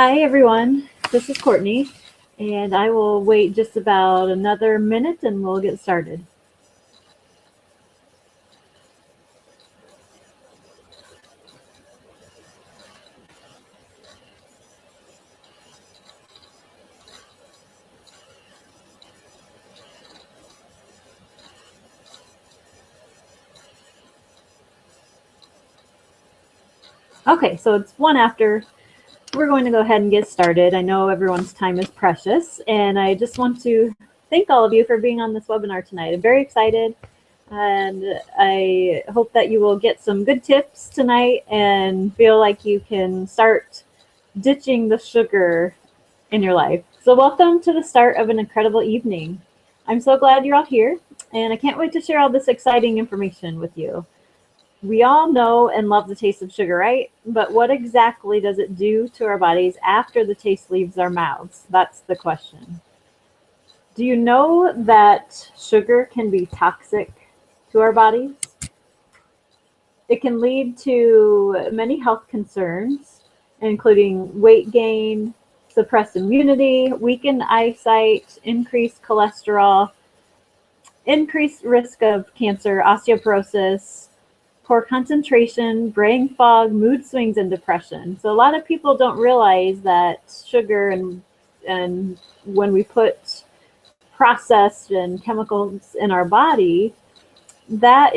Hi everyone, this is Courtney, and I will wait just about another minute and we'll get started. Okay, so it's one after. We're going to go ahead and get started. I know everyone's time is precious, and I just want to thank all of you for being on this webinar tonight. I'm very excited, and I hope that you will get some good tips tonight and feel like you can start ditching the sugar in your life. So welcome to the start of an incredible evening. I'm so glad you're all here, and I can't wait to share all this exciting information with you. We all know and love the taste of sugar, right? But what exactly does it do to our bodies after the taste leaves our mouths? That's the question. Do you know that sugar can be toxic to our bodies? It can lead to many health concerns, including weight gain, suppressed immunity, weakened eyesight, increased cholesterol, increased risk of cancer, osteoporosis, poor concentration, brain fog, mood swings, and depression. So a lot of people don't realize that sugar and when we put processed and chemicals in our body, that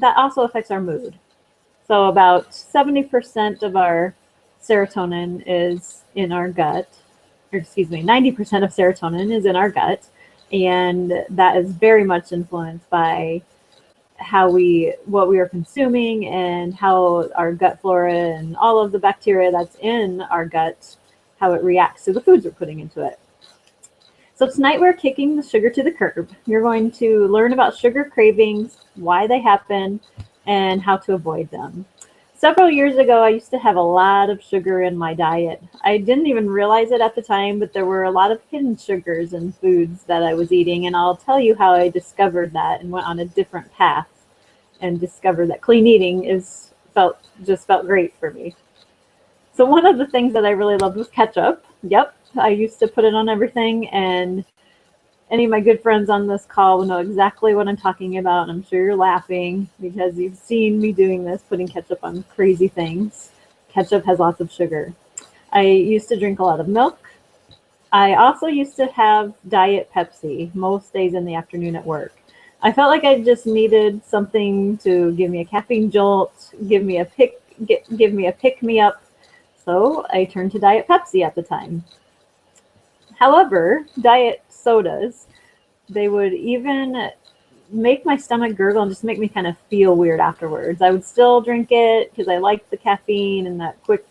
also affects our mood. So about 70% of our serotonin is in our gut, or excuse me, 90% of serotonin is in our gut, and that is very much influenced by what we are consuming and how our gut flora and all of the bacteria that's in our gut, how it reacts to the foods we're putting into it. So tonight we're kicking the sugar to the curb. You're going to learn about sugar cravings, why they happen, and how to avoid them. Several years ago, I used to have a lot of sugar in my diet. I didn't even realize it at the time, but there were a lot of hidden sugars in foods that I was eating, and I'll tell you how I discovered that and went on a different path and discovered that clean eating just felt great for me. So one of the things that I really loved was ketchup. Yep, I used to put it on everything, and any of my good friends on this call will know exactly what I'm talking about. I'm sure you're laughing because you've seen me doing this, putting ketchup on crazy things. Ketchup has lots of sugar. I used to drink a lot of milk. I also used to have Diet Pepsi most days in the afternoon at work. I felt like I just needed something to give me a caffeine jolt, give me a pick-me-up. So I turned to Diet Pepsi at the time. However, diet sodas, they would even make my stomach gurgle and just make me kind of feel weird afterwards. I would still drink it because I liked the caffeine and that quick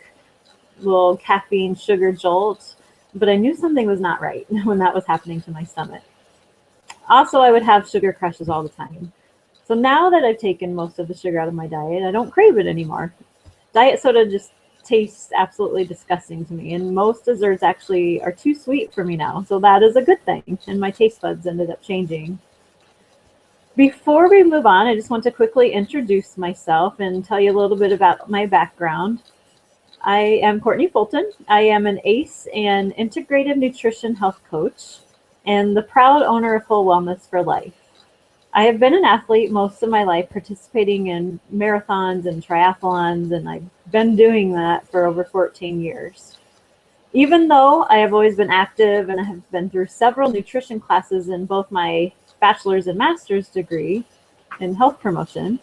little caffeine sugar jolt, but I knew something was not right when that was happening to my stomach. Also, I would have sugar crashes all the time. So now that I've taken most of the sugar out of my diet, I don't crave it anymore. Diet soda just tastes absolutely disgusting to me, and most desserts actually are too sweet for me now, so that is a good thing, and my taste buds ended up changing. Before we move on, I just want to quickly introduce myself and tell you a little bit about my background. I am Courtney Fulton. I am an ACE and integrative nutrition health coach and the proud owner of Full Wellness for Life. I have been an athlete most of my life, participating in marathons and triathlons, and I've been doing that for over 14 years. Even though I have always been active and I have been through several nutrition classes in both my bachelor's and master's degree in health promotion,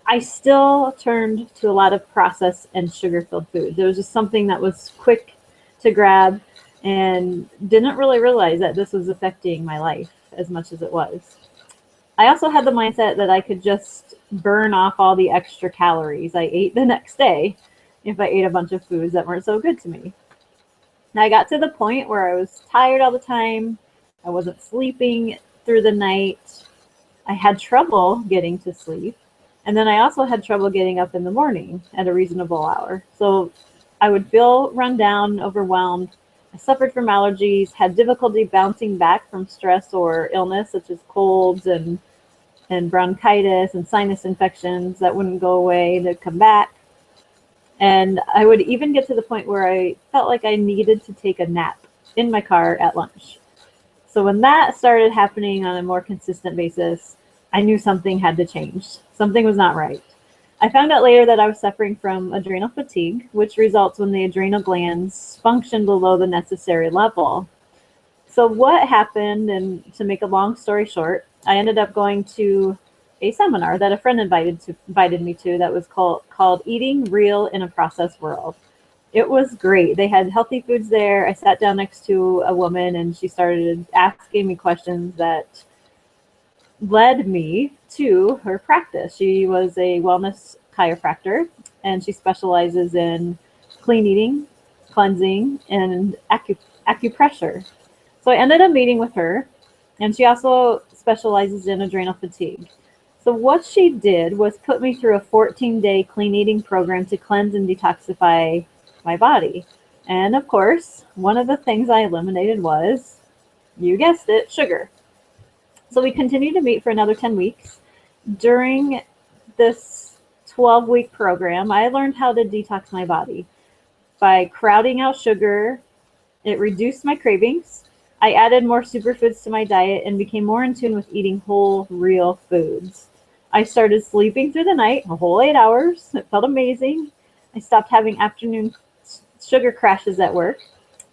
I still turned to a lot of processed and sugar-filled foods. It was just something that was quick to grab and didn't really realize that this was affecting my life as much as it was. I also had the mindset that I could just burn off all the extra calories I ate the next day if I ate a bunch of foods that weren't so good to me. Now I got to the point where I was tired all the time. I wasn't sleeping through the night. I had trouble getting to sleep. And then I also had trouble getting up in the morning at a reasonable hour. So I would feel run down, overwhelmed. I suffered from allergies, had difficulty bouncing back from stress or illness, such as colds and bronchitis and sinus infections that wouldn't go away, they'd come back. And I would even get to the point where I felt like I needed to take a nap in my car at lunch. So when that started happening on a more consistent basis, I knew something had to change. Something was not right. I found out later that I was suffering from adrenal fatigue, which results when the adrenal glands function below the necessary level. So what happened, and to make a long story short, I ended up going to a seminar that a friend invited me to that was called Eating Real in a Processed World. It was great. They had healthy foods there. I sat down next to a woman and she started asking me questions that led me to her practice. She was a wellness chiropractor and she specializes in clean eating, cleansing, and acupressure. So I ended up meeting with her, and she also specializes in adrenal fatigue. So what she did was put me through a 14-day clean eating program to cleanse and detoxify my body. And of course, one of the things I eliminated was, you guessed it, sugar. So we continued to meet for another 10 weeks. During this 12-week program, I learned how to detox my body by crowding out sugar. It reduced my cravings. I added more superfoods to my diet and became more in tune with eating whole, real foods. I started sleeping through the night, a whole 8 hours. It felt amazing. I stopped having afternoon sugar crashes at work.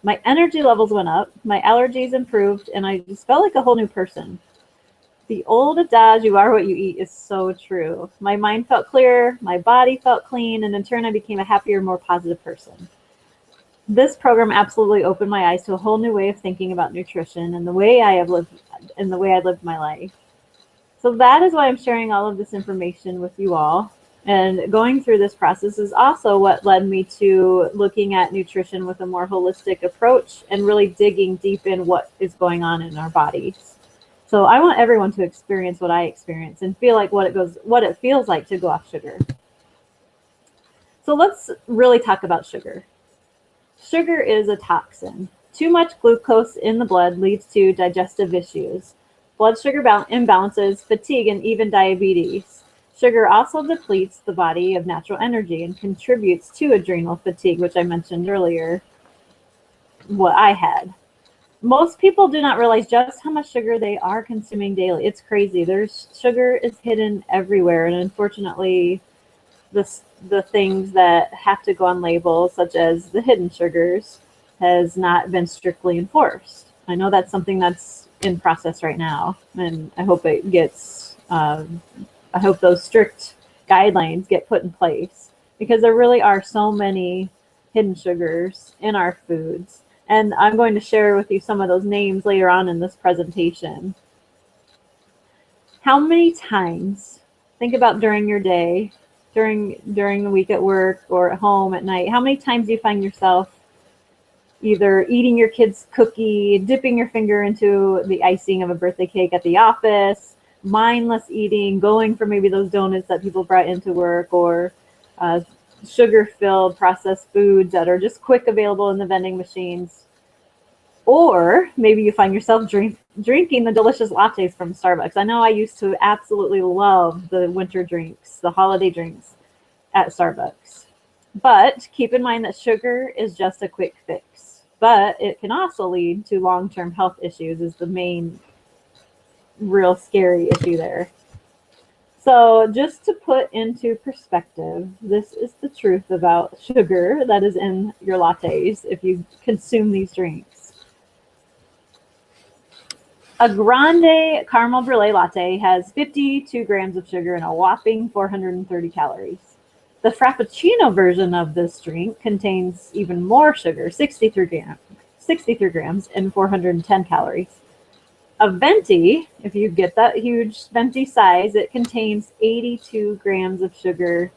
My energy levels went up, my allergies improved, and I just felt like a whole new person. The old adage, you are what you eat, is so true. My mind felt clearer, my body felt clean, and in turn I became a happier, more positive person. This program absolutely opened my eyes to a whole new way of thinking about nutrition and the way I lived my life. So that is why I'm sharing all of this information with you all. And going through this process is also what led me to looking at nutrition with a more holistic approach and really digging deep in what is going on in our bodies. So I want everyone to experience what I experience and feel like what it feels like to go off sugar. So let's really talk about sugar. Sugar is a toxin. Too much glucose in the blood leads to digestive issues, blood sugar imbalances, fatigue, and even diabetes. Sugar also depletes the body of natural energy and contributes to adrenal fatigue, which I mentioned earlier, what I had. Most people do not realize just how much sugar they are consuming daily. It's crazy. Sugar is hidden everywhere, and unfortunately, the things that have to go on labels, such as the hidden sugars, has not been strictly enforced. I know that's something that's in process right now, and I hope it gets. I hope those strict guidelines get put in place because there really are so many hidden sugars in our foods, and I'm going to share with you some of those names later on in this presentation. How many times? Think about during your day. During the week at work or at home at night, how many times do you find yourself either eating your kid's cookie, dipping your finger into the icing of a birthday cake at the office, mindless eating, going for maybe those donuts that people brought into work, or sugar-filled processed foods that are just quick available in the vending machines? Or maybe you find yourself drinking the delicious lattes from Starbucks. I know I used to absolutely love the winter drinks, the holiday drinks at Starbucks. But keep in mind that sugar is just a quick fix. But it can also lead to long-term health issues is the main real scary issue there. So just to put into perspective, this is the truth about sugar that is in your lattes if you consume these drinks. A grande caramel brulee latte has 52 grams of sugar and a whopping 430 calories. The Frappuccino version of this drink contains even more sugar, 63 grams and 410 calories. A venti, if you get that huge venti size, it contains 82 grams of sugar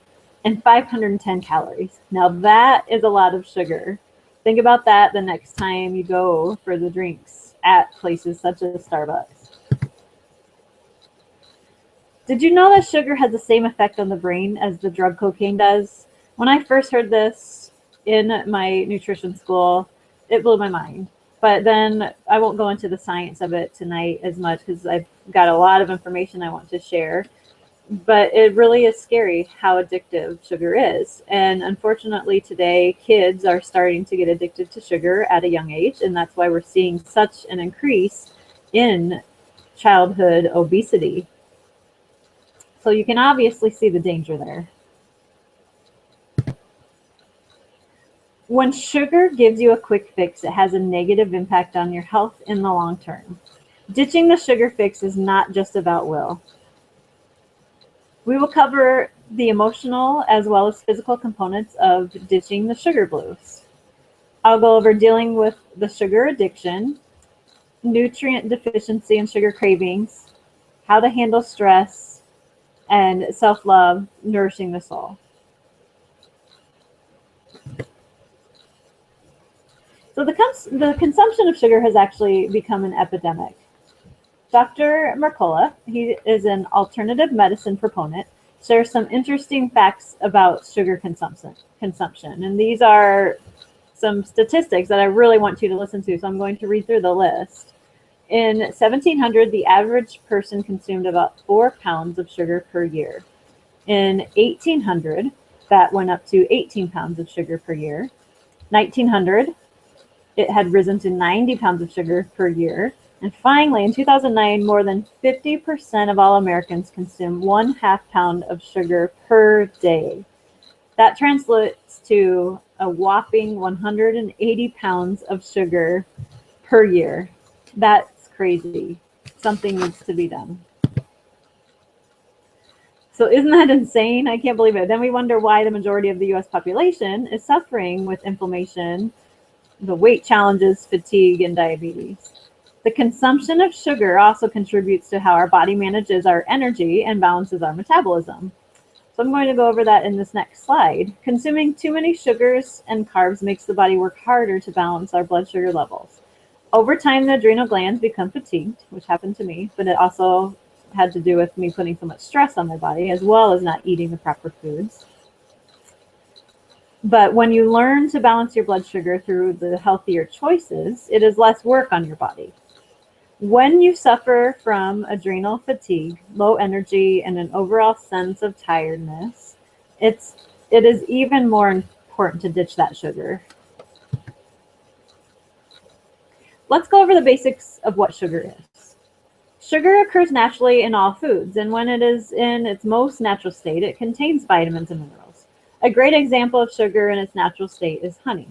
and 510 calories. Now that is a lot of sugar. Think about that the next time you go for the drinks at places such as Starbucks. Did you know that sugar has the same effect on the brain as the drug cocaine does? When I first heard this in my nutrition school, it blew my mind. But then I won't go into the science of it tonight as much because I've got a lot of information I want to share. But it really is scary how addictive sugar is. And unfortunately, today, kids are starting to get addicted to sugar at a young age. And that's why we're seeing such an increase in childhood obesity. So you can obviously see the danger there. When sugar gives you a quick fix, it has a negative impact on your health in the long term. Ditching the sugar fix is not just about will. We will cover the emotional as well as physical components of ditching the sugar blues. I'll go over dealing with the sugar addiction, nutrient deficiency and sugar cravings, how to handle stress, and self-love, nourishing the soul. So the consumption of sugar has actually become an epidemic. Dr. Mercola, he is an alternative medicine proponent, shares some interesting facts about sugar consumption. And these are some statistics that I really want you to listen to, so I'm going to read through the list. In 1700, the average person consumed about 4 pounds of sugar per year. In 1800, that went up to 18 pounds of sugar per year. 1900, it had risen to 90 pounds of sugar per year. And finally, in 2009, more than 50% of all Americans consume 1/2 pound of sugar per day. That translates to a whopping 180 pounds of sugar per year. That's crazy. Something needs to be done. So isn't that insane? I can't believe it. Then we wonder why the majority of the US population is suffering with inflammation, the weight challenges, fatigue, and diabetes. The consumption of sugar also contributes to how our body manages our energy and balances our metabolism. So I'm going to go over that in this next slide. Consuming too many sugars and carbs makes the body work harder to balance our blood sugar levels. Over time, the adrenal glands become fatigued, which happened to me, but it also had to do with me putting so much stress on my body, as well as not eating the proper foods. But when you learn to balance your blood sugar through the healthier choices, it is less work on your body. When you suffer from adrenal fatigue, low energy, and an overall sense of tiredness, it is even more important to ditch that sugar. Let's go over the basics of what sugar is. Sugar occurs naturally in all foods, and when it is in its most natural state, it contains vitamins and minerals. A great example of sugar in its natural state is honey.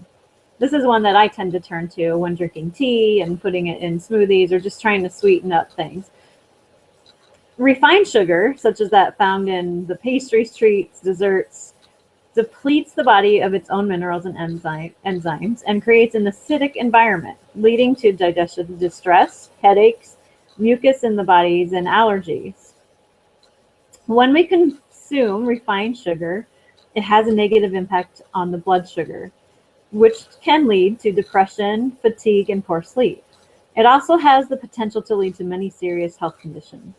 This is one that I tend to turn to when drinking tea and putting it in smoothies or just trying to sweeten up things. Refined sugar, such as that found in the pastries, treats, desserts, depletes the body of its own minerals and enzymes and creates an acidic environment, leading to digestive distress, headaches, mucus in the bodies, and allergies. When we consume refined sugar, it has a negative impact on the blood sugar, which can lead to depression, fatigue, and poor sleep. It also has the potential to lead to many serious health conditions.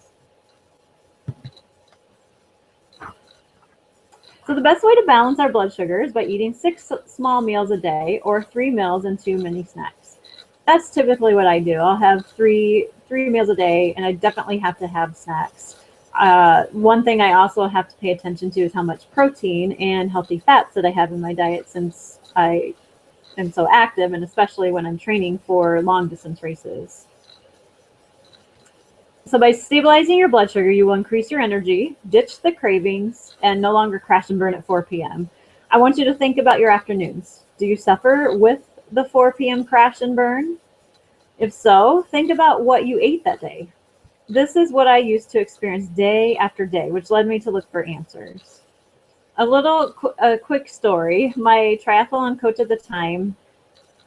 So the best way to balance our blood sugar is by eating 6 small meals a day or 3 meals and 2 mini snacks. That's typically what I do. I'll have three meals a day, and I definitely have to have snacks. One thing I also have to pay attention to is how much protein and healthy fats that I have in my diet, since I am so active, and especially when I'm training for long distance races. So by stabilizing your blood sugar, you will increase your energy, ditch the cravings, and no longer crash and burn at 4 p.m. I want you to think about your afternoons. Do you suffer with the 4 p.m. crash and burn? If so, think about what you ate that day. This is what I used to experience day after day, which led me to look for answers. A quick story. My triathlon coach at the time,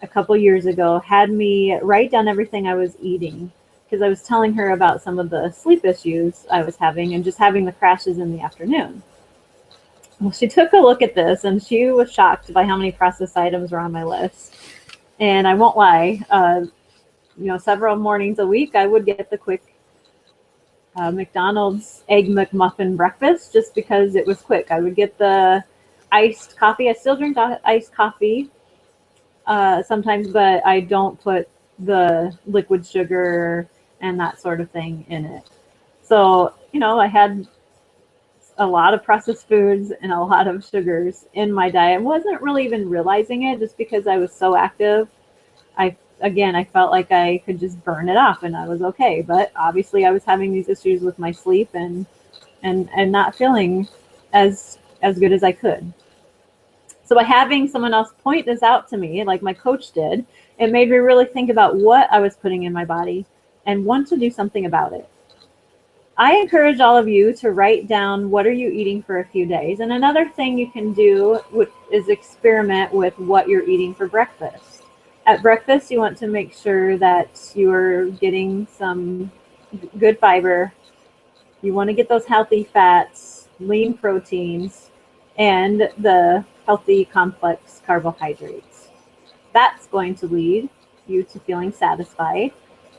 a couple years ago, had me write down everything I was eating, because I was telling her about some of the sleep issues I was having and just having the crashes in the afternoon. Well, she took a look at this, and she was shocked by how many processed items were on my list. And I won't lie, several mornings a week, I would get the quick McDonald's Egg McMuffin breakfast just because it was quick. I would get the iced coffee. I still drink iced coffee sometimes, but I don't put the liquid sugar and that sort of thing in it. So, I had a lot of processed foods and a lot of sugars in my diet. I wasn't really even realizing it just because I was so active. I felt like I could just burn it off and I was okay. But obviously I was having these issues with my sleep and not feeling as good as I could. So by having someone else point this out to me, like my coach did, it made me really think about what I was putting in my body and want to do something about it. I encourage all of you to write down what are you eating for a few days. And another thing you can do is experiment with what you're eating for breakfast. At breakfast, you want to make sure that you're getting some good fiber. You want to get those healthy fats, lean proteins, and the healthy complex carbohydrates. That's going to lead you to feeling satisfied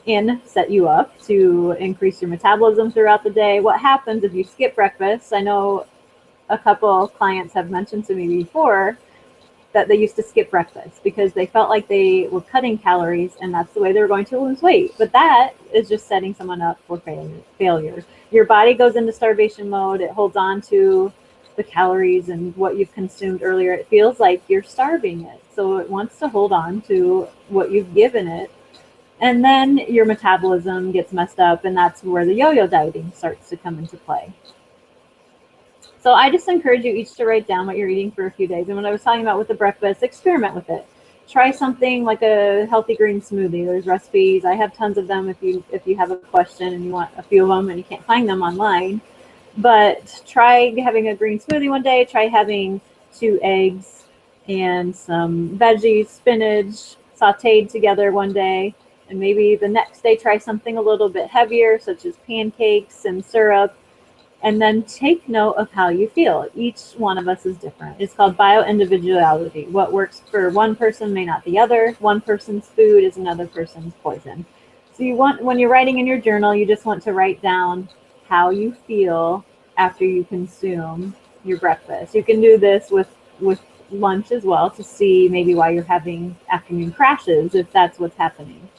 and set you up to increase your metabolism throughout the day. What happens if you skip breakfast? I know a couple clients have mentioned to me before that they used to skip breakfast because they felt like they were cutting calories and that's the way they were going to lose weight. But that is just setting someone up for failure. Your body goes into starvation mode. It holds on to the calories and what you've consumed earlier. It feels like you're starving it. So it wants to hold on to what you've given it. And then your metabolism gets messed up, and that's where the yo-yo dieting starts to come into play. So I just encourage you each to write down what you're eating for a few days. And what I was talking about with the breakfast, experiment with it. Try something like a healthy green smoothie. There's recipes. I have tons of them if you have a question and you want a few of them and you can't find them online. But try having a green smoothie one day. Try having 2 eggs and some veggies, spinach, sauteed together one day. And maybe the next day try something a little bit heavier, such as pancakes and syrup. And then take note of how you feel. Each one of us is different. It's called bio-individuality. What works for one person may not the other. One person's food is another person's poison. So when you're writing in your journal, you just want to write down how you feel after you consume your breakfast. You can do this with lunch as well to see maybe why you're having afternoon crashes, if that's what's happening.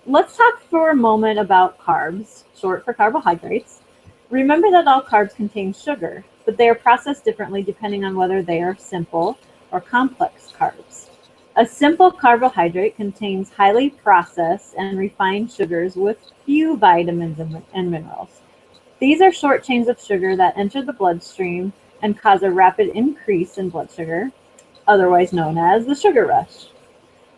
Let's talk for a moment about carbs, short for carbohydrates. Remember that all carbs contain sugar, but they are processed differently depending on whether they are simple or complex carbs. A simple carbohydrate contains highly processed and refined sugars with few vitamins and minerals. These are short chains of sugar that enter the bloodstream and cause a rapid increase in blood sugar, otherwise known as the sugar rush.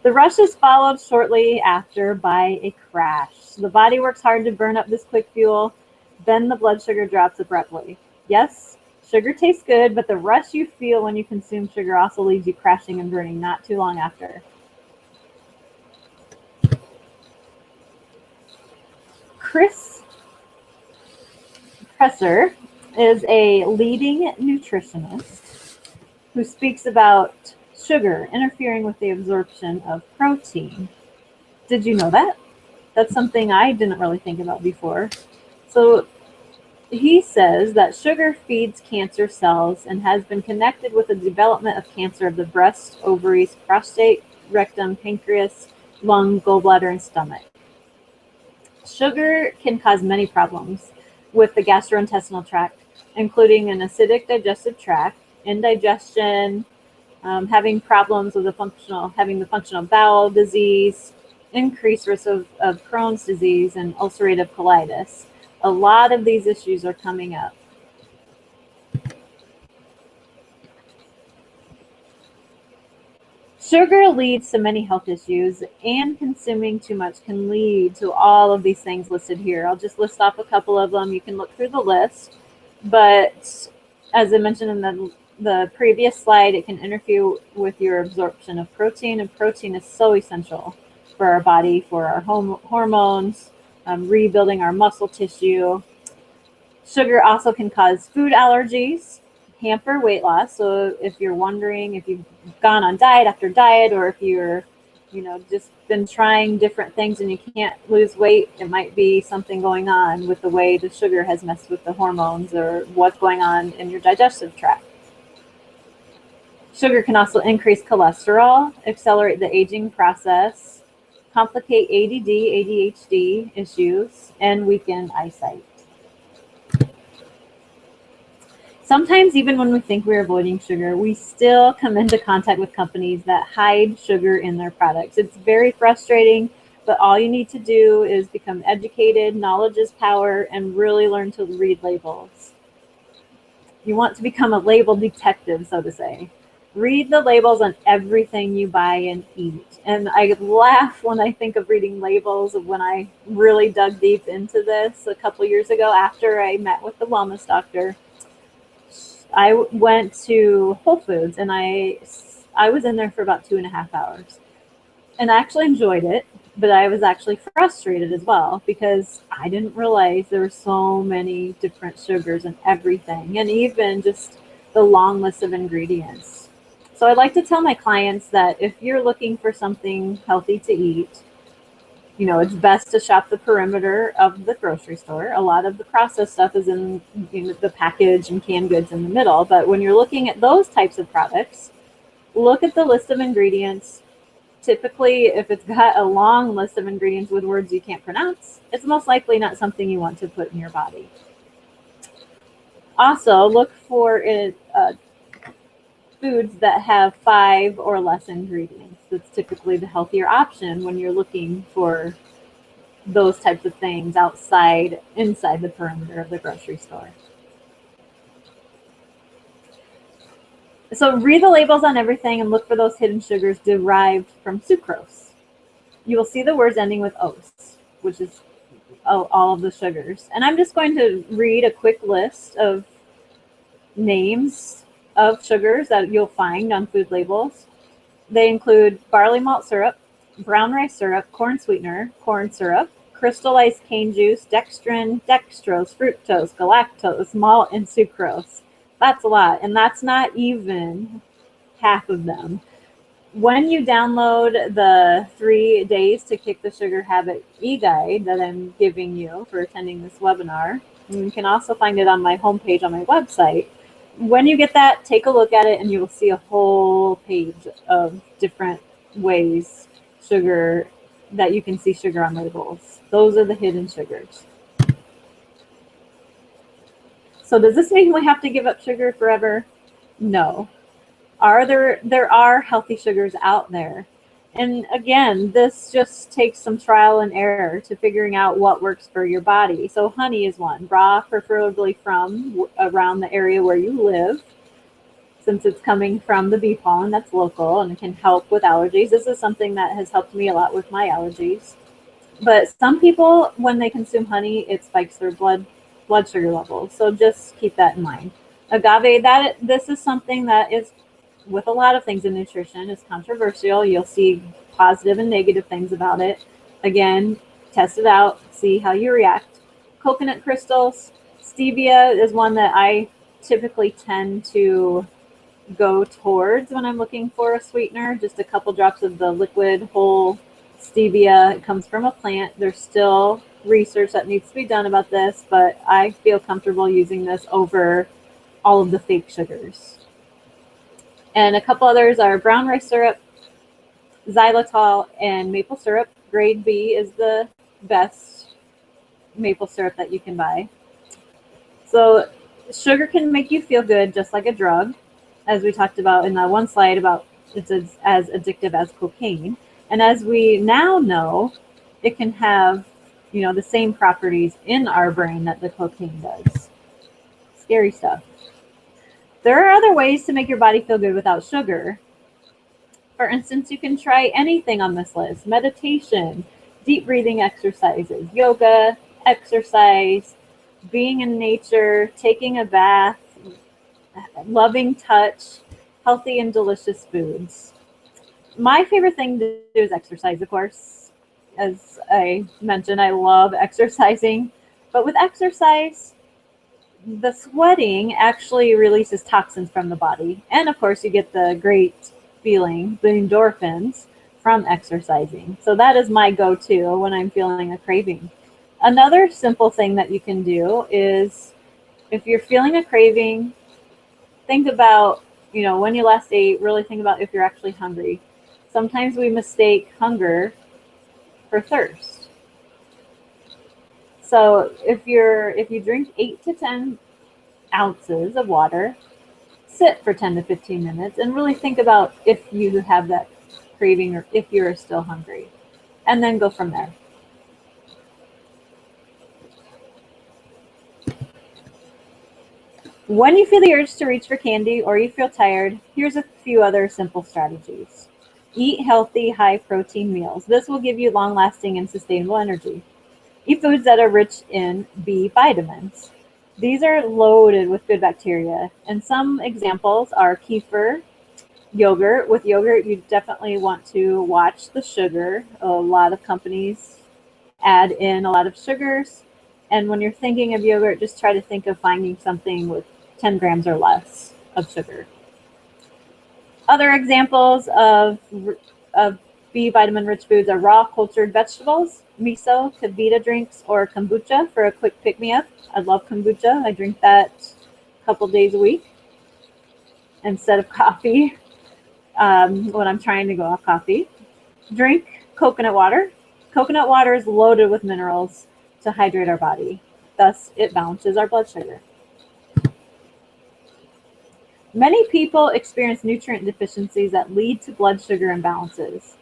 The rush is followed shortly after by a crash. The body works hard to burn up this quick fuel, then the blood sugar drops abruptly. Yes, sugar tastes good, but the rush you feel when you consume sugar also leaves you crashing and burning not too long after. Chris Presser is a leading nutritionist who speaks about sugar interfering with the absorption of protein. Did you know that? That's something I didn't really think about before. So he says that sugar feeds cancer cells and has been connected with the development of cancer of the breast, ovaries, prostate, rectum, pancreas, lung, gallbladder, and stomach. Sugar can cause many problems with the gastrointestinal tract, including an acidic digestive tract, indigestion, having problems with having the functional bowel disease, increased risk of Crohn's disease, and ulcerative colitis. A lot of these issues are coming up. Sugar leads to many health issues, and consuming too much can lead to all of these things listed here. I'll just list off a couple of them. You can look through the list, but as I mentioned in the previous slide, it can interfere with your absorption of protein, and protein is so essential for our body, for our hormones, rebuilding our muscle tissue. Sugar also can cause food allergies, hamper weight loss. So if you're wondering if you've gone on diet after diet, or if you're, just been trying different things and you can't lose weight, it might be something going on with the way the sugar has messed with the hormones or what's going on in your digestive tract. Sugar can also increase cholesterol, accelerate the aging process, complicate ADD, ADHD issues, and weaken eyesight. Sometimes even when we think we're avoiding sugar, we still come into contact with companies that hide sugar in their products. It's very frustrating, but all you need to do is become educated, knowledge is power, and really learn to read labels. You want to become a label detective, so to say. Read the labels on everything you buy and eat. And I laugh when I think of reading labels of when I really dug deep into this a couple years ago after I met with the wellness doctor. I went to Whole Foods and I was in there for about 2.5 hours. And I actually enjoyed it, but I was actually frustrated as well because I didn't realize there were so many different sugars in everything, and even just the long list of ingredients. So I like to tell my clients that if you're looking for something healthy to eat, it's best to shop the perimeter of the grocery store. A lot of the processed stuff is in the package and canned goods in the middle. But when you're looking at those types of products, look at the list of ingredients. Typically, if it's got a long list of ingredients with words you can't pronounce, it's most likely not something you want to put in your body. Also, look for foods that have 5 or less ingredients. That's typically the healthier option when you're looking for those types of things inside the perimeter of the grocery store. So read the labels on everything and look for those hidden sugars derived from sucrose. You will see the words ending with "ose," which is all of the sugars. And I'm just going to read a quick list of names of sugars that you'll find on food labels. They include barley malt syrup, brown rice syrup, corn sweetener, corn syrup, crystallized cane juice, dextrin, dextrose, fructose, galactose, malt, and sucrose. That's a lot, and that's not even half of them. When you download the 3 days to kick the sugar habit e-guide that I'm giving you for attending this webinar, and you can also find it on my homepage on my website. When you get that, take a look at it and you will see a whole page of different ways that you can see sugar on labels. Those are the hidden sugars. So does this mean we have to give up sugar forever? No. There are healthy sugars out there. And again, this just takes some trial and error to figuring out what works for your body. So honey is one, raw, preferably from around the area where you live, since it's coming from the bee pollen that's local and it can help with allergies. This is something that has helped me a lot with my allergies. But some people, when they consume honey, it spikes their blood sugar levels. So just keep that in mind. Agave, this is something that is, with a lot of things in nutrition, is controversial. You'll see positive and negative things about it. Again, test it out, see how you react. Coconut crystals, stevia is one that I typically tend to go towards when I'm looking for a sweetener. Just a couple drops of the liquid whole stevia. It comes from a plant. There's still research that needs to be done about this, but I feel comfortable using this over all of the fake sugars. And a couple others are brown rice syrup, xylitol, and maple syrup. Grade B is the best maple syrup that you can buy. So sugar can make you feel good just like a drug, as we talked about in that one slide about it's as addictive as cocaine. And as we now know, it can have, the same properties in our brain that the cocaine does. Scary stuff. There are other ways to make your body feel good without sugar. For instance, you can try anything on this list: meditation, deep breathing exercises, yoga, exercise, being in nature, taking a bath, loving touch, healthy and delicious foods. My favorite thing to do is exercise, of course. As I mentioned, I love exercising. But with exercise, the sweating actually releases toxins from the body. And of course, you get the great feeling, the endorphins, from exercising. So that is my go-to when I'm feeling a craving. Another simple thing that you can do is, if you're feeling a craving, think about, when you last ate. Really think about if you're actually hungry. Sometimes we mistake hunger for thirst. So if you drink 8 to 10 ounces of water, sit for 10 to 15 minutes, and really think about if you have that craving or if you're still hungry, and then go from there. When you feel the urge to reach for candy or you feel tired, here's a few other simple strategies. Eat healthy, high protein meals. This will give you long lasting and sustainable energy. Eat foods that are rich in B vitamins. These are loaded with good bacteria, and some examples are kefir, yogurt. With yogurt, you definitely want to watch the sugar. A lot of companies add in a lot of sugars, and when you're thinking of yogurt, just try to think of finding something with 10 grams or less of sugar. Other examples of B vitamin rich foods are raw cultured vegetables, miso, Kavita drinks, or kombucha for a quick pick me up. I love kombucha. I drink that a couple days a week instead of coffee when I'm trying to go off coffee. Drink coconut water. Coconut water is loaded with minerals to hydrate our body. Thus, it balances our blood sugar. Many people experience nutrient deficiencies that lead to blood sugar imbalances.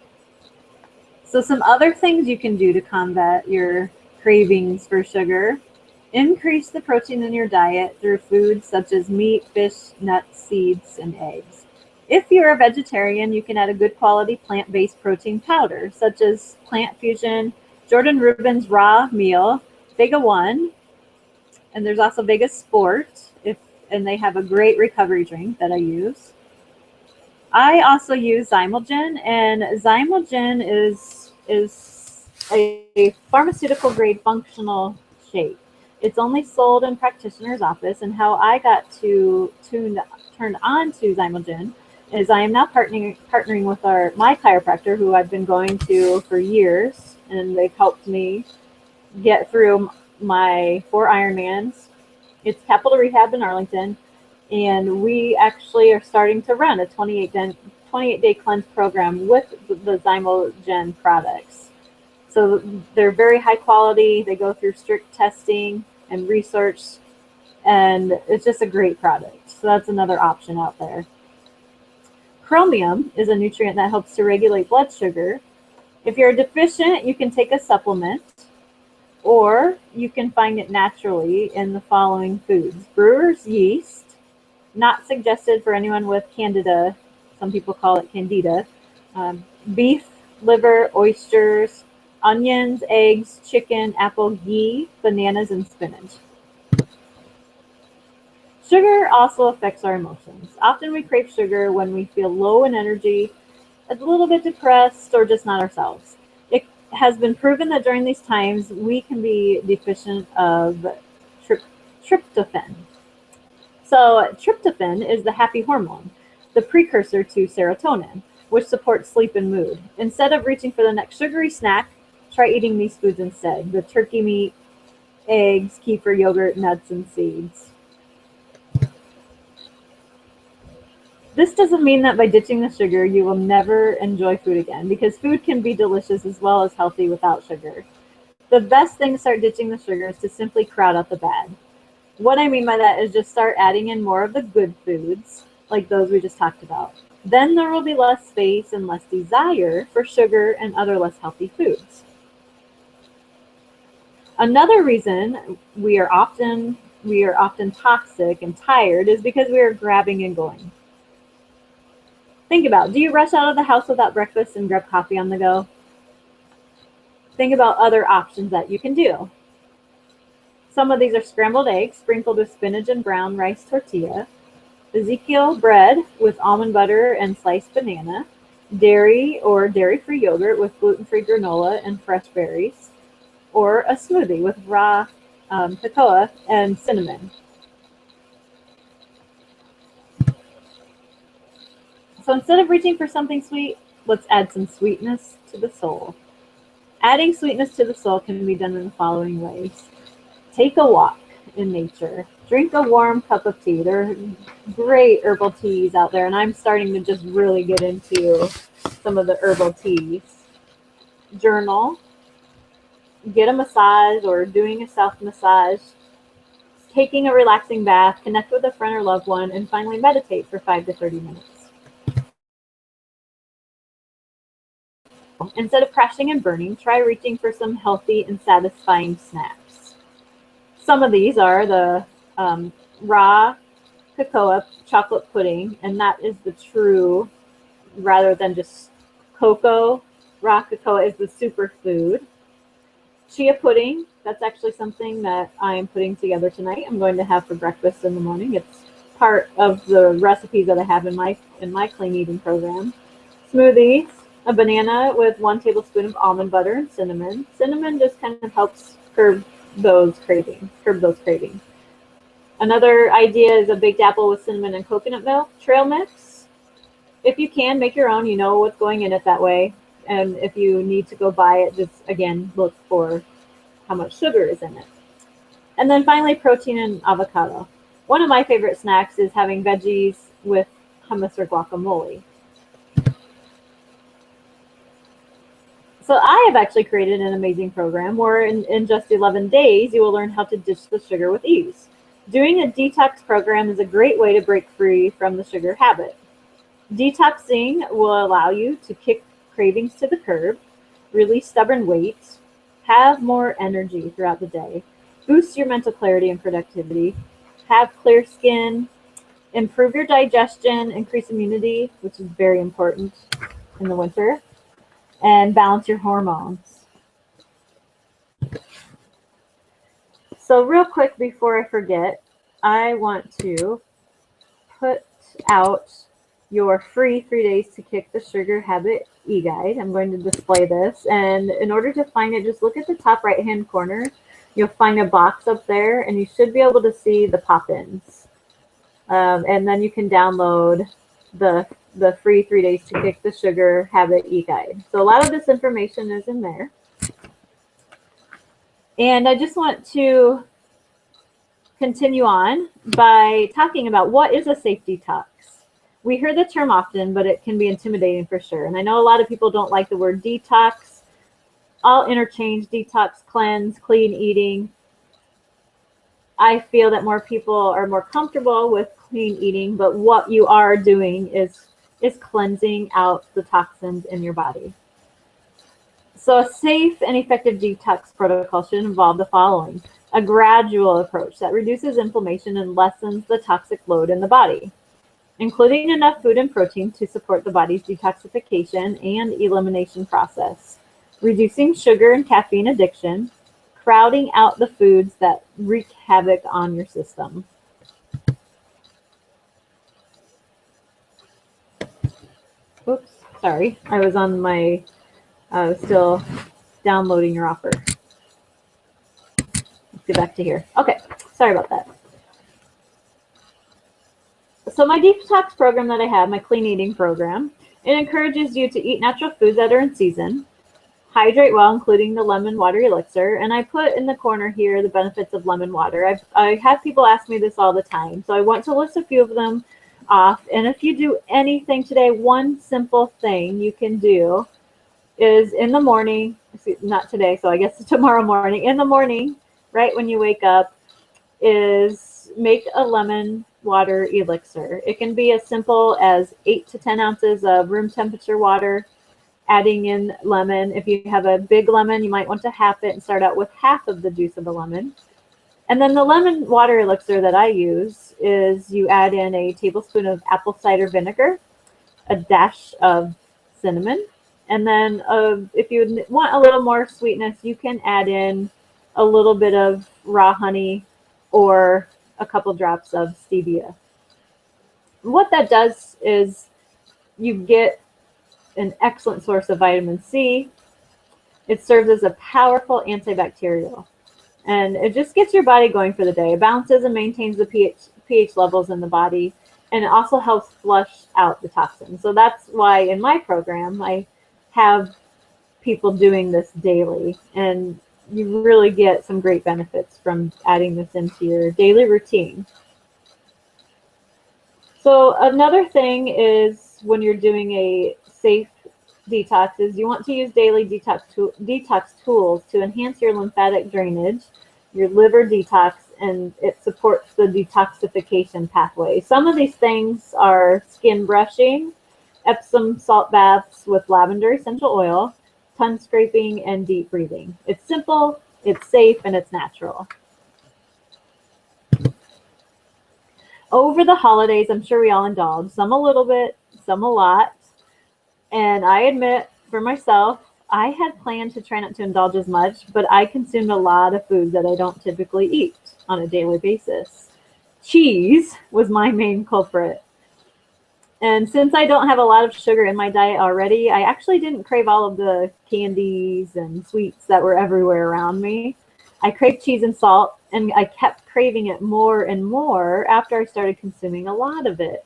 So some other things you can do to combat your cravings for sugar: increase the protein in your diet through foods such as meat, fish, nuts, seeds, and eggs. If you're a vegetarian, you can add a good quality plant-based protein powder, such as Plant Fusion, Jordan Rubin's Raw Meal, Vega One, and there's also Vega Sport, and they have a great recovery drink that I use. I also use Zymogen, and Zymogen is a pharmaceutical grade functional shake. It's only sold in practitioner's office, and how I got turned on to Zymogen is I am now partnering with my chiropractor, who I've been going to for years, and they've helped me get through my 4 Ironmans. It's Capital Rehab in Arlington, and we actually are starting to run a 28-day cleanse program with the Zymogen products. So they're very high quality. They go through strict testing and research, and it's just a great product. So that's another option out there. Chromium is a nutrient that helps to regulate blood sugar. If you're deficient, you can take a supplement, or you can find it naturally in the following foods: brewer's yeast, not suggested for anyone with candida, some people call it candida, beef, liver, oysters, onions, eggs, chicken, apple, ghee, bananas, and spinach. Sugar also affects our emotions. Often we crave sugar when we feel low in energy, a little bit depressed, or just not ourselves. It has been proven that during these times we can be deficient of tryptophan. So tryptophan is the happy hormone, the precursor to serotonin, which supports sleep and mood. Instead of reaching for the next sugary snack, try eating these foods instead: the turkey meat, eggs, kefir, yogurt, nuts, and seeds. This doesn't mean that by ditching the sugar, you will never enjoy food again, because food can be delicious as well as healthy without sugar. The best thing to start ditching the sugar is to simply crowd out the bad. What I mean by that is just start adding in more of the good foods, like those we just talked about. Then there will be less space and less desire for sugar and other less healthy foods. Another reason we are often toxic and tired is because we are grabbing and going. Think about, do you rush out of the house without breakfast and grab coffee on the go? Think about other options that you can do. Some of these are scrambled eggs sprinkled with spinach and brown rice tortilla, Ezekiel bread with almond butter and sliced banana, dairy or dairy-free yogurt with gluten-free granola and fresh berries, or a smoothie with raw cocoa and cinnamon. So instead of reaching for something sweet, let's add some sweetness to the soul. Adding sweetness to the soul can be done in the following ways. Take a walk in nature. Drink a warm cup of tea. There are great herbal teas out there, and I'm starting to just really get into some of the herbal teas. Journal. Get a massage or doing a self massage. taking a relaxing bath, connect with a friend or loved one, and finally meditate for 5 to 30 minutes. Instead of crashing and burning, try reaching for some healthy and satisfying snacks. Some of these are the raw cocoa chocolate pudding, and that is the true, rather than just cocoa, raw cocoa is the superfood. Chia pudding, that's actually something that I'm putting together tonight. I'm going to have for breakfast in the morning. It's part of the recipes that I have in my clean eating program. Smoothies, a banana with 1 tablespoon of almond butter and cinnamon. Cinnamon just kind of helps curb those cravings. Another idea is a baked apple with cinnamon and coconut milk. Trail mix. If you can, make your own. You know what's going in it that way. And if you need to go buy it, just, again, look for how much sugar is in it. And then finally, protein and avocado. One of my favorite snacks is having veggies with hummus or guacamole. So I have actually created an amazing program where in just 11 days, you will learn how to ditch the sugar with ease. Doing a detox program is a great way to break free from the sugar habit. Detoxing will allow you to kick cravings to the curb, release stubborn weight, have more energy throughout the day, boost your mental clarity and productivity, have clear skin, improve your digestion, increase immunity, which is very important in the winter, and balance your hormones. So real quick before I forget, I want to put out your free 3 days to kick the sugar habit e-guide. I'm going to display this, and in order to find it, just look at the top right hand corner. You'll find a box up there, and you should be able to see the pop-ins. And then you can download the free 3 days to kick the sugar habit e-guide. So a lot of this information is in there. And I just want to continue on by talking about what is a safe detox. We hear the term often, but it can be intimidating for sure. And I know a lot of people don't like the word detox. I'll interchange detox, cleanse, clean eating. I feel that more people are more comfortable with clean eating, but what you are doing is cleansing out the toxins in your body. So a safe and effective detox protocol should involve the following: a gradual approach that reduces inflammation and lessens the toxic load in the body, including enough food and protein to support the body's detoxification and elimination process, reducing sugar and caffeine addiction, crowding out the foods that wreak havoc on your system. Oops, sorry, I was still downloading your offer. Let's get back to here. Okay, sorry about that. So my detox program that I have, my clean eating program, it encourages you to eat natural foods that are in season, hydrate well, including the lemon water elixir, and I put in the corner here the benefits of lemon water. I have people ask me this all the time, so I want to list a few of them off. And if you do anything today, one simple thing you can do is in the morning, not today, so I guess tomorrow morning, in the morning, right when you wake up, is make a lemon water elixir. It can be as simple as 8 to 10 ounces of room temperature water, adding in lemon. If you have a big lemon, you might want to half it and start out with half of the juice of the lemon. And then the lemon water elixir that I use is you add in a tablespoon of apple cider vinegar, a dash of cinnamon, and then if you want a little more sweetness, you can add in a little bit of raw honey or a couple drops of stevia. What that does is you get an excellent source of vitamin C. It serves as a powerful antibacterial, and it just gets your body going for the day. It balances and maintains the pH levels in the body, and it also helps flush out the toxins. So that's why in my program, I have people doing this daily, and you really get some great benefits from adding this into your daily routine. So another thing is when you're doing a safe detox is you want to use daily detox tools to enhance your lymphatic drainage, your liver detox, and it supports the detoxification pathway. Some of these things are skin brushing, Epsom salt baths with lavender essential oil, tongue scraping, and deep breathing. It's simple, it's safe, and it's natural. Over the holidays, I'm sure we all indulge, some a little bit, some a lot. And I admit for myself, I had planned to try not to indulge as much, but I consumed a lot of food that I don't typically eat on a daily basis. Cheese was my main culprit. And since I don't have a lot of sugar in my diet already, I actually didn't crave all of the candies and sweets that were everywhere around me. I craved cheese and salt, and I kept craving it more and more after I started consuming a lot of it.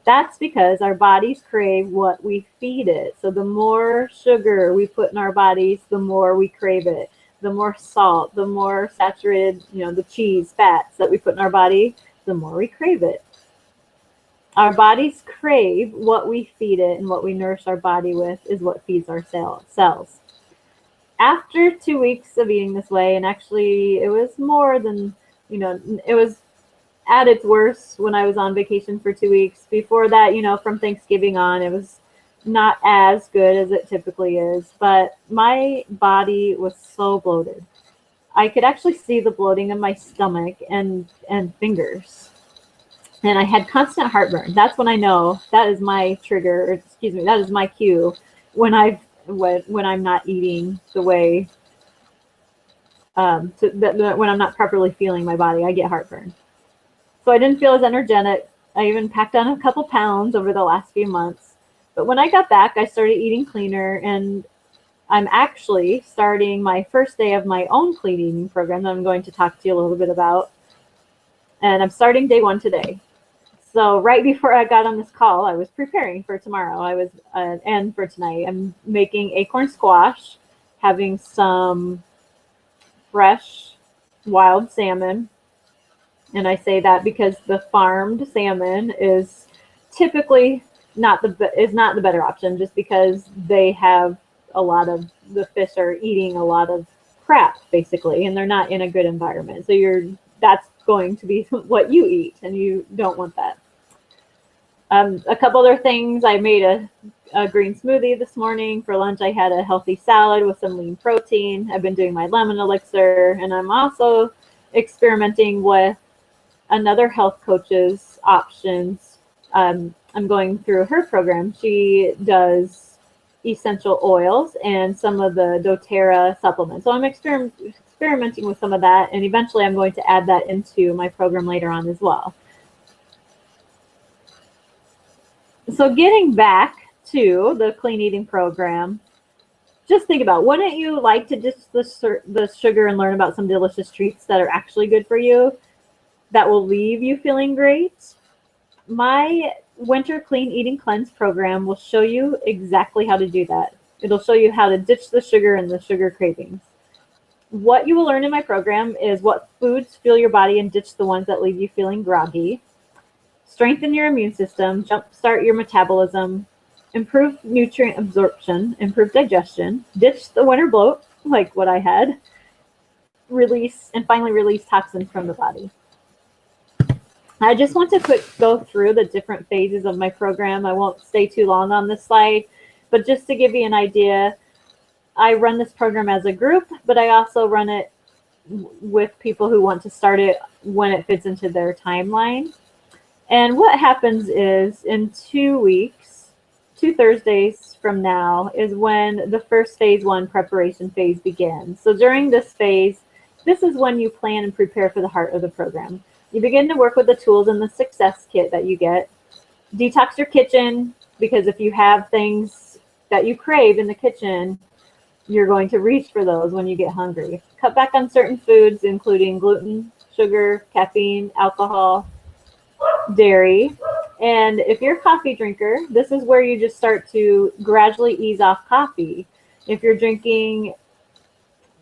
That's because our bodies crave what we feed it. So the more sugar we put in our bodies, the more we crave it. The more salt, the more saturated, the cheese, fats that we put in our body, the more we crave it. Our bodies crave what we feed it, and what we nourish our body with is what feeds our cells. After 2 weeks of eating this way, and actually it was more than, it was at its worst when I was on vacation for 2 weeks. Before that, from Thanksgiving on, it was not as good as it typically is, but my body was so bloated. I could actually see the bloating in my stomach and fingers. And I had constant heartburn. That's when I know that is my trigger, or excuse me, that is my cue when I'm not eating the way, when I'm not properly feeling my body, I get heartburn. So I didn't feel as energetic. I even packed on a couple pounds over the last few months. But when I got back, I started eating cleaner, and I'm actually starting my first day of my own clean eating program that I'm going to talk to you a little bit about. And I'm starting day 1 today. So right before I got on this call, I was preparing for tomorrow. And for tonight, I'm making acorn squash, having some fresh wild salmon. And I say that because the farmed salmon is typically not the better option, just because they have the fish are eating a lot of crap basically, and they're not in a good environment. So that's going to be what you eat, and you don't want that. A couple other things. I made a green smoothie this morning. For lunch, I had a healthy salad with some lean protein. I've been doing my lemon elixir, and I'm also experimenting with another health coach's options. I'm going through her program. She does essential oils and some of the doTERRA supplements. So I'm experimenting with some of that, and eventually I'm going to add that into my program later on as well. So getting back to the clean eating program, just think about, wouldn't you like to ditch the sugar and learn about some delicious treats that are actually good for you, that will leave you feeling great? My Winter Clean Eating Cleanse program will show you exactly how to do that. It'll show you how to ditch the sugar and the sugar cravings. What you will learn in my program is what foods fuel your body and ditch the ones that leave you feeling groggy. Strengthen your immune system, jumpstart your metabolism, improve nutrient absorption, improve digestion, ditch the winter bloat, like what I had, and finally release toxins from the body. I just want to go through the different phases of my program. I won't stay too long on this slide, but just to give you an idea, I run this program as a group, but I also run it with people who want to start it when it fits into their timeline. And what happens is, in 2 weeks, 2 Thursdays from now, is when the first phase 1 preparation phase begins. So during this phase, this is when you plan and prepare for the heart of the program. You begin to work with the tools in the success kit that you get. Detox your kitchen, because if you have things that you crave in the kitchen, you're going to reach for those when you get hungry. Cut back on certain foods, including gluten, sugar, caffeine, alcohol, dairy. And if you're a coffee drinker, this is where you just start to gradually ease off coffee. If you're drinking,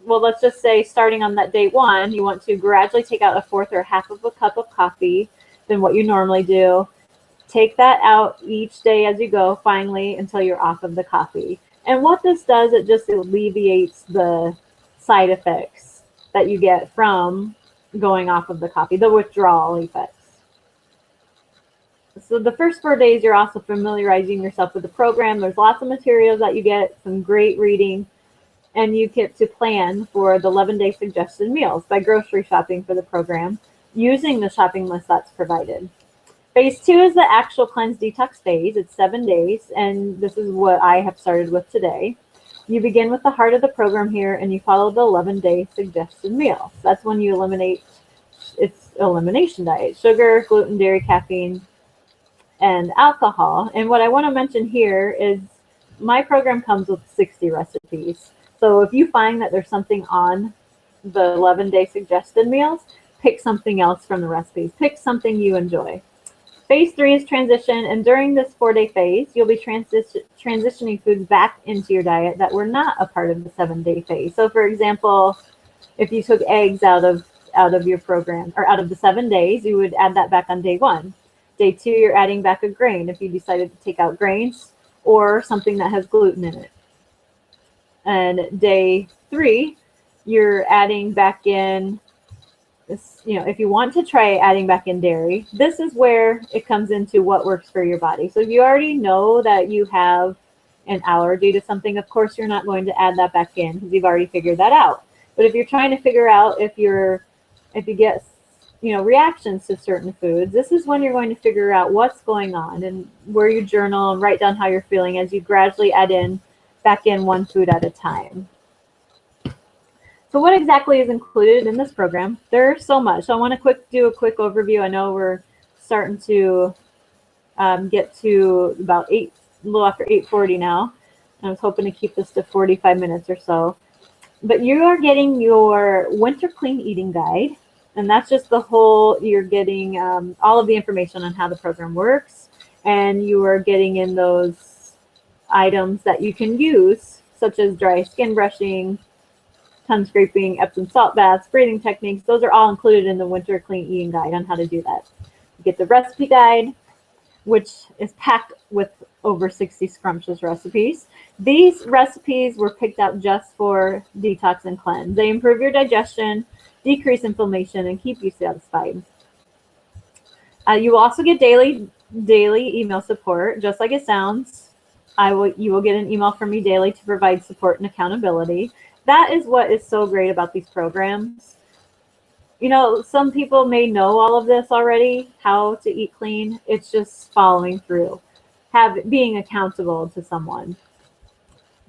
well, let's just say starting on that day 1, you want to gradually take out 1/4 or 1/2 of a cup of coffee than what you normally do. Take that out each day as you go, finally, until you're off of the coffee. And what this does, it just alleviates the side effects that you get from coffee. going off of the coffee, the withdrawal effects. So the first 4 days, you're also familiarizing yourself with the program. There's lots of materials that you get, some great reading, and you get to plan for the 11-day suggested meals by grocery shopping for the program, using the shopping list that's provided. Phase 2 is the actual cleanse detox phase. It's 7 days, and this is what I have started with today. You begin with the heart of the program here, and you follow the 11-day suggested meals. That's when you eliminate, it's elimination diet: sugar, gluten, dairy, caffeine, and alcohol. And what I want to mention here is my program comes with 60 recipes. So if you find that there's something on the 11-day suggested meals, pick something else from the recipes. Pick something you enjoy. Phase 3 is transition, and during this 4-day phase, you'll be transitioning foods back into your diet that were not a part of the 7-day phase. So for example, if you took eggs out of your program, or out of the 7 days, you would add that back on day 1. Day 2, you're adding back a grain if you decided to take out grains or something that has gluten in it. And day 3, you're adding back in this, if you want to try adding back in dairy, this is where it comes into what works for your body. So if you already know that you have an allergy to something, of course you're not going to add that back in because you've already figured that out. But if you're trying to figure out if you get reactions to certain foods, this is when you're going to figure out what's going on, and where you journal and write down how you're feeling as you gradually add back in one food at a time. So what exactly is included in this program? There's so much. So I want to do a quick overview. I know we're starting to get to about a little after 8:40 now. I was hoping to keep this to 45 minutes or so. But you are getting your winter clean eating guide, and that's just you're getting all of the information on how the program works, and you are getting in those items that you can use, such as dry skin brushing, tongue scraping, Epsom salt baths, breathing techniques. Those are all included in the winter clean eating guide on how to do that. You get the recipe guide, which is packed with over 60 scrumptious recipes. These recipes were picked out just for detox and cleanse. They improve your digestion, decrease inflammation, and keep you satisfied. You will also get daily email support, just like it sounds. You will get an email from me daily to provide support and accountability. That is what is so great about these programs. Some people may know all of this already, how to eat clean. It's just following through, being accountable to someone.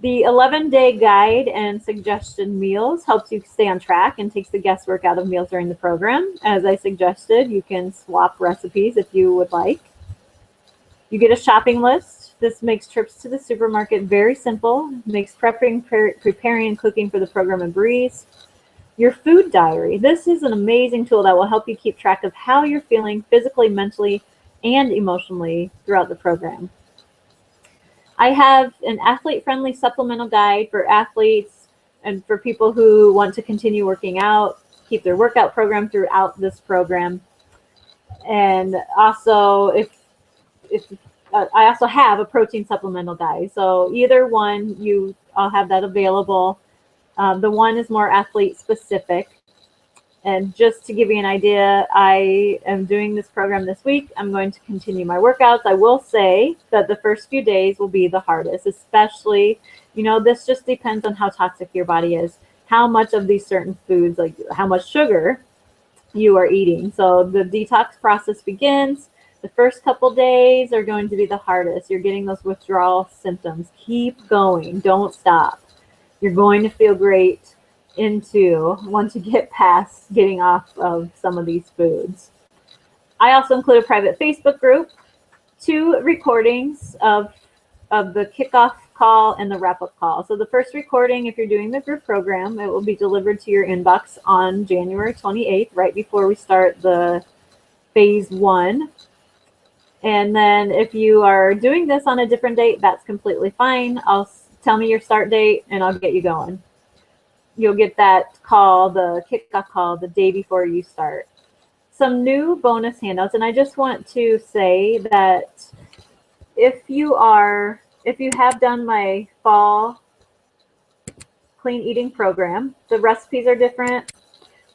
The 11-day guide and suggested meals helps you stay on track and takes the guesswork out of meals during the program. As I suggested, you can swap recipes if you would like. You get a shopping list. This makes trips to the supermarket very simple, makes preparing, and cooking for the program a breeze. Your food diary. This is an amazing tool that will help you keep track of how you're feeling physically, mentally, and emotionally throughout the program. I have an athlete-friendly supplemental guide for athletes and for people who want to continue working out, keep their workout program throughout this program. And also, I also have a protein supplemental guide. So either one, I'll have that available. The one is more athlete specific. And just to give you an idea, I am doing this program this week. I'm going to continue my workouts. I will say that the first few days will be the hardest, especially, this just depends on how toxic your body is, how much of these certain foods, like how much sugar you are eating. So the detox process begins. The first couple days are going to be the hardest. You're getting those withdrawal symptoms. Keep going. Don't stop. You're going to feel great once you get past getting off of some of these foods. I also include a private Facebook group, 2 recordings of the kickoff call and the wrap-up call. So the first recording, if you're doing the group program, it will be delivered to your inbox on January 28th, right before we start the phase 1. And then if you are doing this on a different date, that's completely fine. Tell me your start date and I'll get you going. You'll get that call, the kickoff call, the day before you start. Some new bonus handouts, and I just want to say that if you have done my fall clean eating program, the recipes are different.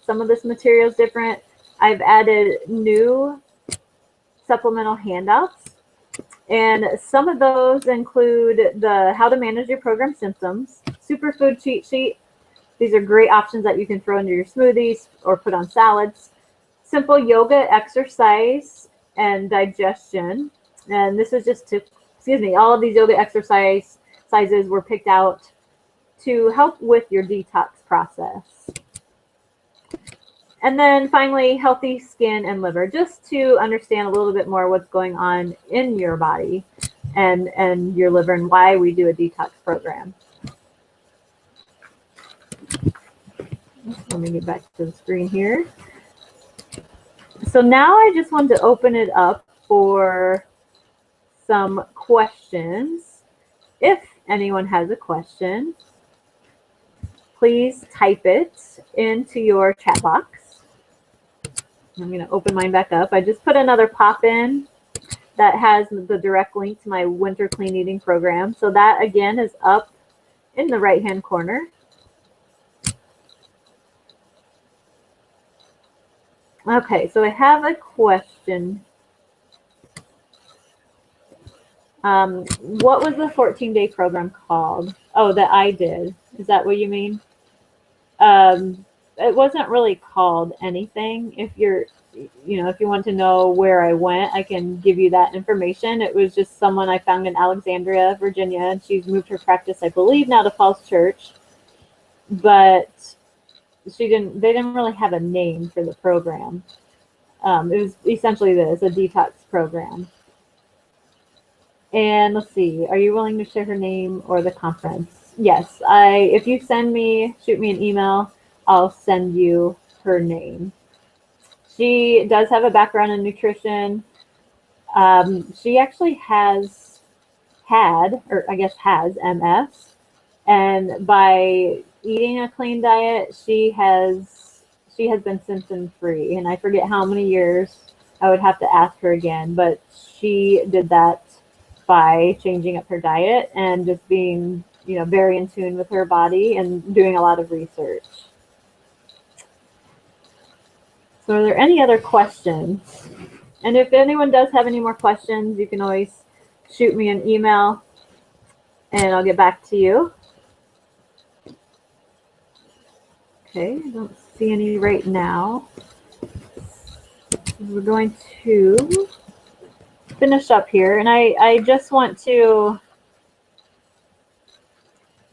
Some of this material is different. I've added new supplemental handouts, and some of those include the how to manage your program symptoms, superfood cheat sheet. These are great options that you can throw into your smoothies or put on salads. Simple yoga, exercise, and digestion. And this is just to, all of these yoga exercises were picked out to help with your detox process. And then finally, healthy skin and liver, just to understand a little bit more what's going on in your body and your liver and why we do a detox program. Let me get back to the screen here. So now I just want to open it up for some questions. If anyone has a question, please type it into your chat box. I'm going to open mine back up. I just put another pop-in that has the direct link to my winter clean eating program. So that again is up in the right-hand corner. Okay, so I have a question. What was the 14-day program called? Oh, that I did. Is that what you mean? It wasn't really called anything. If you're, if you want to know where I went, I can give you that information. It was just someone I found in Alexandria, Virginia, and she's moved her practice, I believe, now to Falls Church. But they didn't really have a name for the program. It was essentially a detox program. And let's see, are you willing to share her name or the conference? Yes, if you shoot me an email, I'll send you her name. She does have a background in nutrition. She actually has MS. And by eating a clean diet, she has been symptom-free. And I forget how many years. I would have to ask her again, but she did that by changing up her diet and just being, very in tune with her body and doing a lot of research. So are there any other questions? And if anyone does have any more questions, you can always shoot me an email and I'll get back to you. Okay, I don't see any right now. We're going to finish up here, and I just want to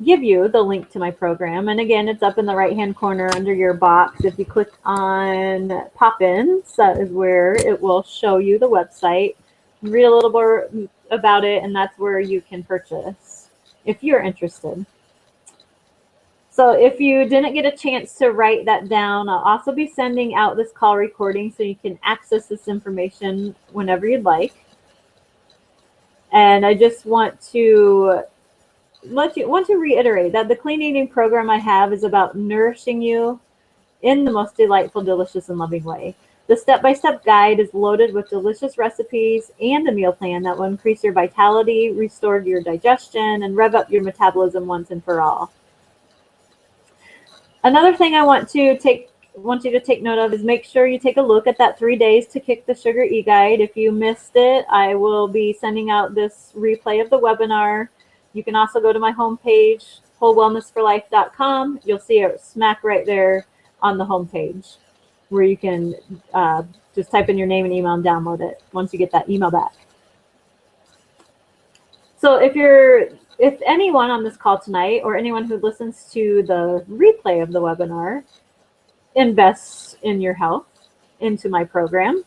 give you the link to my program. And again, it's up in the right-hand corner under your box. If you click on pop-ins, that is where it will show you the website. Read a little more about it, and that's where you can purchase if you're interested. So if you didn't get a chance to write that down, I'll also be sending out this call recording so you can access this information whenever you'd like. And I just want to reiterate that the clean eating program I have is about nourishing you in the most delightful, delicious, and loving way. The step-by-step guide is loaded with delicious recipes and a meal plan that will increase your vitality, restore your digestion, and rev up your metabolism once and for all. Another thing I want you to take note of is make sure you take a look at that 3 days to kick the sugar e-guide. If you missed it, I will be sending out this replay of the webinar. You can also go to my homepage, wholewellnessforlife.com. You'll see it smack right there on the homepage where you can just type in your name and email and download it once you get that email back. So if anyone on this call tonight or anyone who listens to the replay of the webinar invests in your health into my program,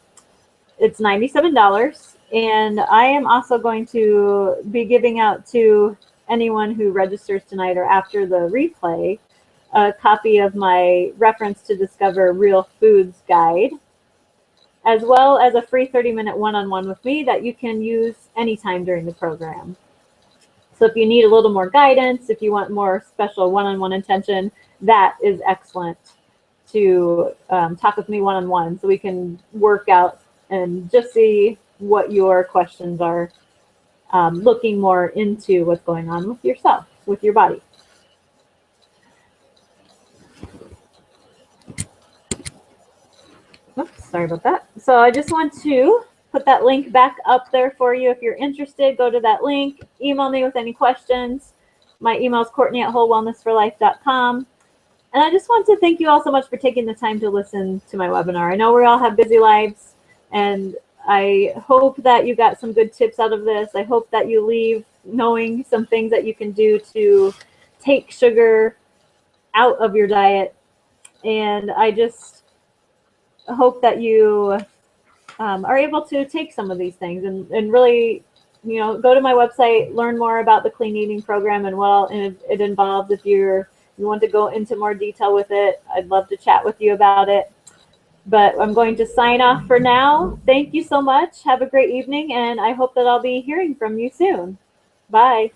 it's $97. And I am also going to be giving out to anyone who registers tonight or after the replay a copy of my Reference to Discover Real Foods guide, as well as a free 30-minute one-on-one with me that you can use anytime during the program. So if you need a little more guidance, if you want more special one-on-one attention, that is excellent to talk with me one-on-one so we can work out and just see what your questions are, looking more into what's going on with yourself, with your body. Oops, sorry about that. So I just want to put that link back up there for you. If you're interested, go to that link, email me with any questions. My email is Courtney@wholewellnessforlife.com. And I just want to thank you all so much for taking the time to listen to my webinar. I know we all have busy lives, and I hope that you got some good tips out of this. I hope that you leave knowing some things that you can do to take sugar out of your diet. And I just hope that you are able to take some of these things and really, go to my website, learn more about the clean eating program and what it involves. If you want to go into more detail with it, I'd love to chat with you about it. But I'm going to sign off for now. Thank you so much. Have a great evening, and I hope that I'll be hearing from you soon. Bye.